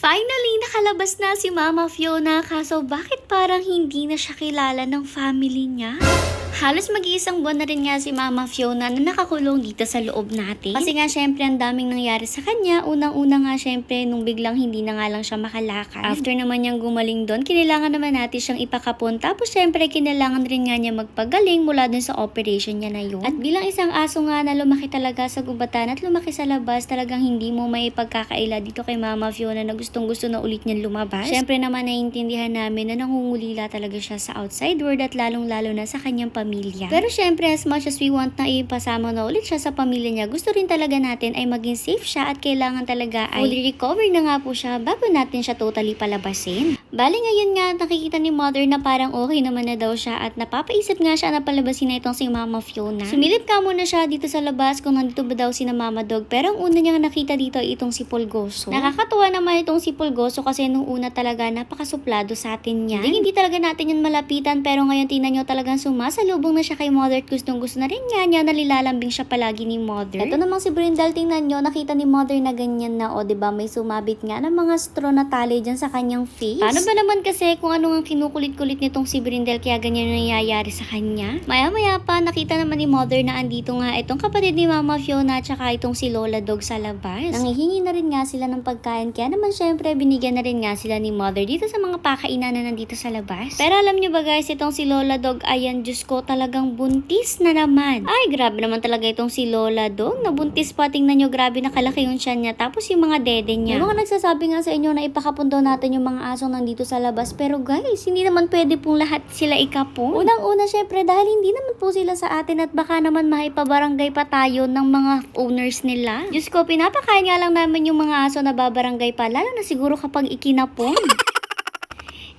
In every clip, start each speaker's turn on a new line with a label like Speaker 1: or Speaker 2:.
Speaker 1: Finally, nakalabas na si Mama Fiona, kaso bakit parang hindi na siya kilala ng family niya? Halos mag-iisang buwan na rin nga si Mama Fiona na nakakulong dito sa loob natin. Kasi nga syempre ang daming nangyari sa kanya. Unang-una nga syempre nung biglang hindi na nga lang siya makalakad. After naman niyang gumaling doon, kinailangan naman natin siyang ipakapon. Tapos syempre kinailangan rin nga niya magpagaling mula dun sa operation niya na yun. At bilang isang aso nga na lumaki talaga sa gubatan at lumaki sa labas, talagang hindi mo may pagkakaila dito kay Mama Fiona na gustong-gusto na ulit niyang lumabas. Syempre naman naiintindihan namin na nangungulila talaga siya sa outside world at lalong-lalo na sa kanyang pamilya. Pero syempre, as much as we want na ipasama na ulit siya sa pamilya niya, gusto rin talaga natin ay maging safe siya at kailangan talaga ay fully recover na nga po siya bago natin siya totally palabasin. Bali ngayon nga, nakikita ni Mother na parang okay naman na daw siya at napapaisip nga siya na palabasin na itong si Mama Fiona. Sumilip ka muna siya dito sa labas kung nandito ba daw si na Mama Dog, pero ang una niyang nakita dito ay itong si Pulgoso. Nakakatuwa naman itong si Pulgoso kasi nung una talaga napakasuplado sa atin niya. Hindi talaga natin yun malapitan, pero ngayon tingnan nyo talagang sumasalubong na siya kay Mother at gustong gusto na rin niya nalilalambing siya palagi ni Mother. Ito namang si Brindle, tingnan nyo, nakita ni Mother na ganyan na, o diba may sumabit nga ng mga straw na tali dyan sa kanyang face. Paano ba naman kasi kung ano nga kinukulit-kulit nitong si Brindle kaya ganyan na nangyayari sa kanya? Maya-maya pa, nakita naman ni Mother na andito nga itong kapatid ni Mama Fiona at saka itong si Lola Dog sa labas. Nanghihingi na rin nga sila ng pagkain, kaya naman syempre binigyan na rin nga sila ni Mother dito sa mga pakainan na nandito sa labas. Pero alam nyo ba guys, itong si Lola Dog, ayan, Diyos ko, talagang buntis na naman. Ay, grabe naman talaga itong si Lola Dog. Nabuntis pa, tingnan nyo, grabe nakalaki yung tiyan niya. Tapos yung mga dede niya. Yung mga nagsasabi nga sa inyo na ipakapon daw natin yung mga asong nandito sa labas. Pero guys, hindi naman pwede pong lahat sila ikapon. Unang-una, syempre, dahil hindi naman po sila sa atin at baka naman maipabarangay pa tayo ng mga owners nila. Diyos ko, pinapakain nga lang namin yung mga aso na babarangay pa. Lalo na siguro kapag ikinapon.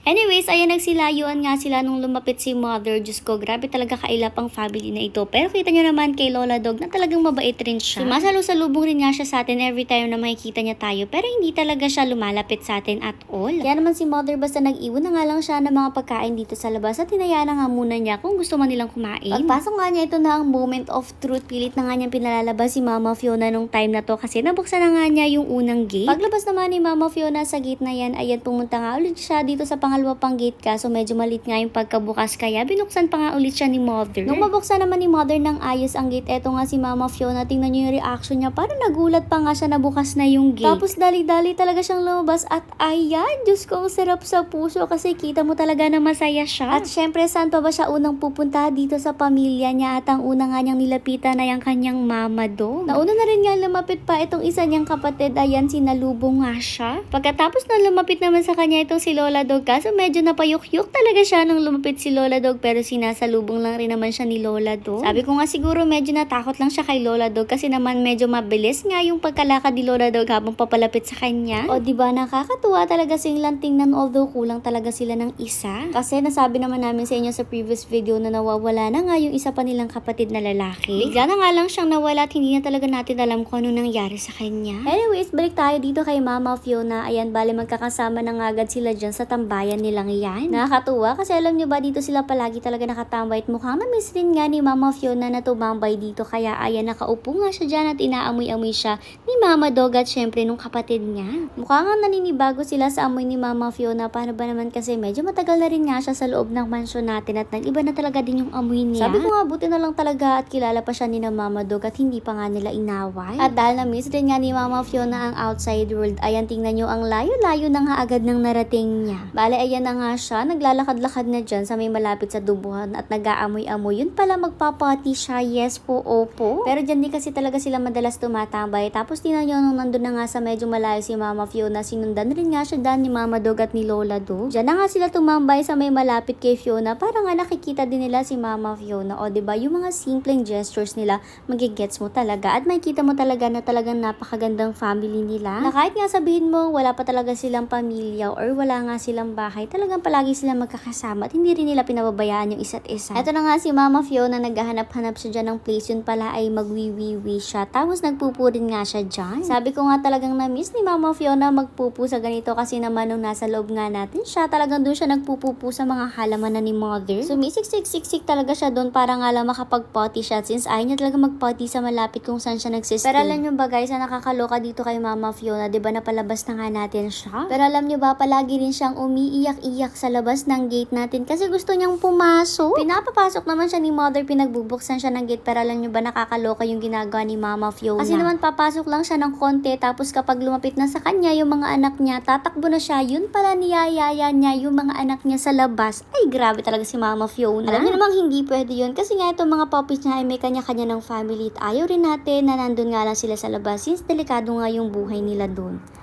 Speaker 1: Anyways, ayan, nagsilayuan nga sila nung lumapit si Mother. Diyos ko, grabe talaga kailap ang family na ito. Pero kita nyo naman kay Lola Dog na talagang mabait rin siya. Sumasalusalubong rin nga siya sa atin every time na makikita niya tayo. Pero hindi talaga siya lumalapit sa atin at all. Kaya naman si Mother basta nag-iwan na nga lang siya ng mga pagkain dito sa labas at hinayaan na nga muna niya kung gusto man nilang kumain. Pagpasok nga niya, ito na ang moment of truth. Pilit na nga niyang pinalalabas si Mama Fiona nung time na to kasi nabuksan na nga niya yung unang gate. Paglabas naman ni Mama Fiona sa gate na yan, ayan, pumunta nga ulit siya dito sa pangalawa pang gate, kaso medyo malit nga yung pagkabukas kaya binuksan pa nga ulit siya ni Mother. Nung mabuksan naman ni Mother ng ayos ang gate, eto nga si Mama Fiona, tingnan nyo yung reaction niya, parang nagulat pa nga siya na bukas na yung gate. Tapos dali-dali talaga siyang lumabas at ayan, Diyos ko, ang sarap sa puso kasi kita mo talaga na masaya siya. At syempre, saan pa ba siya unang pupunta dito sa pamilya niya at ang una nga niyang nilapitan na yung kanyang Mama Dog. Nauna na rin nga lumapit pa itong isa niyang kapatid, ayan, sinalubong nga siya. Pagkatapos na lumapit naman sa kanya itong si Lola Dog, kaso medyo napayuk-yuk talaga siya nung lumapit si Lola Dog, pero sinasalubong lang rin naman siya ni Lola Dog. Sabi ko nga siguro medyo natakot lang siya kay Lola Dog kasi naman medyo mabilis nga yung pagkalakad ni Lola Dog habang papalapit sa kanya. O diba, nakakatuwa talaga silang tingnan, although kulang talaga sila ng isa. Kasi nasabi naman namin sa inyo sa previous video na nawawala na nga yung isa pa nilang kapatid na lalaki. Bigla na nga lang siyang nawala at hindi na talaga natin alam kung ano nangyari sa kanya. Anyways, balik tayo dito kay Mama Fiona. Ayan, bali magkakasama na nga agad sila dyan sa tambayan nilang yan. Nakakatuwa kasi alam nyo ba, dito sila palagi talaga nakatambay at mukhang na-miss rin nga ni Mama Fiona na tumambay dito, kaya ayan, nakaupo nga siya dyan at inaamoy-amoy siya ni Mama Dog at syempre nung kapatid niya. Mukhang nga naninibago sila sa amoy ni Mama Fiona. Paano ba naman kasi medyo matagal na rin nga siya sa loob ng mansyon natin at nag-iba na talaga din yung amoy niya. Sabi ko nga, buti na lang talaga at kilala pa siya ni na Mama Dog at hindi pa nga nila inaway. At dahil na-miss rin nga ni Mama Fiona ang outside world, ayan, tingnan nyo, ang layo-layo na nga agad ng narating niya. Bale, ayan na nga siya, naglalakad-lakad na dyan sa may malapit sa dubuhan at nag-aamoy-amoy. Yun pala, magpapati siya. Yes po, opo. Pero dyan din kasi talaga sila madalas tumatambay. Tapos tingnan nyo, nung nandun na nga sa medyo malayo si Mama Fiona, sinundan rin nga siya dyan ni Mama Dog at ni Lola Dog. Dyan na nga sila tumambay sa may malapit kay Fiona para nga nakikita din nila si Mama Fiona. O diba, yung mga simpleng gestures nila, magigets mo talaga at makikita mo talaga na talagang napakagandang family nila. Na kahit nga sabihin mo, wala pa talaga silang pamilya or wala nga silang bahay, bahay, talagang palagi sila magkakasama at hindi rin nila pinababayaan yung isa't isa. Eto na nga si Mama Fiona, naghahanap-hanap siya dyan ng place, yun pala ay magwiwiwi siya. Tapos nagpupurin nga siya dyan. Sabi ko nga talagang na-miss ni Mama Fiona magpupu sa ganito kasi naman nung nasa loob nga natin siya, talagang doon siya nagpupupu sa mga halaman na ni Mother. Sumisiksik-siksik talaga siya doon para nga lang makapag-potty siya since ayaw niya talaga mag-potty sa malapit kung saan siya nagsistay. Pero alam nyo ba guys, na nakakaloka dito kay Mama Fiona, diba napalabas na nga natin siya? Pero alam nyo ba, palagi rin siyang umiiyak-iyak sa labas ng gate natin kasi gusto niyang pumasok. Pinapapasok naman siya ni Mother, pinagbubuksan siya ng gate, pero alam nyo ba nakakaloka yung ginagawa ni Mama Fiona? Kasi naman papasok lang siya ng konti, tapos kapag lumapit na sa kanya yung mga anak niya, tatakbo na siya, yun pala niyayaya niya yung mga anak niya sa labas. Ay, grabe talaga si Mama Fiona. Alam niyo namang hindi pwede yun kasi nga itong mga puppies niya ay may kanya-kanya ng family at ayaw rin natin na nandun nga lang sila sa labas since delikado nga yung buhay nila doon.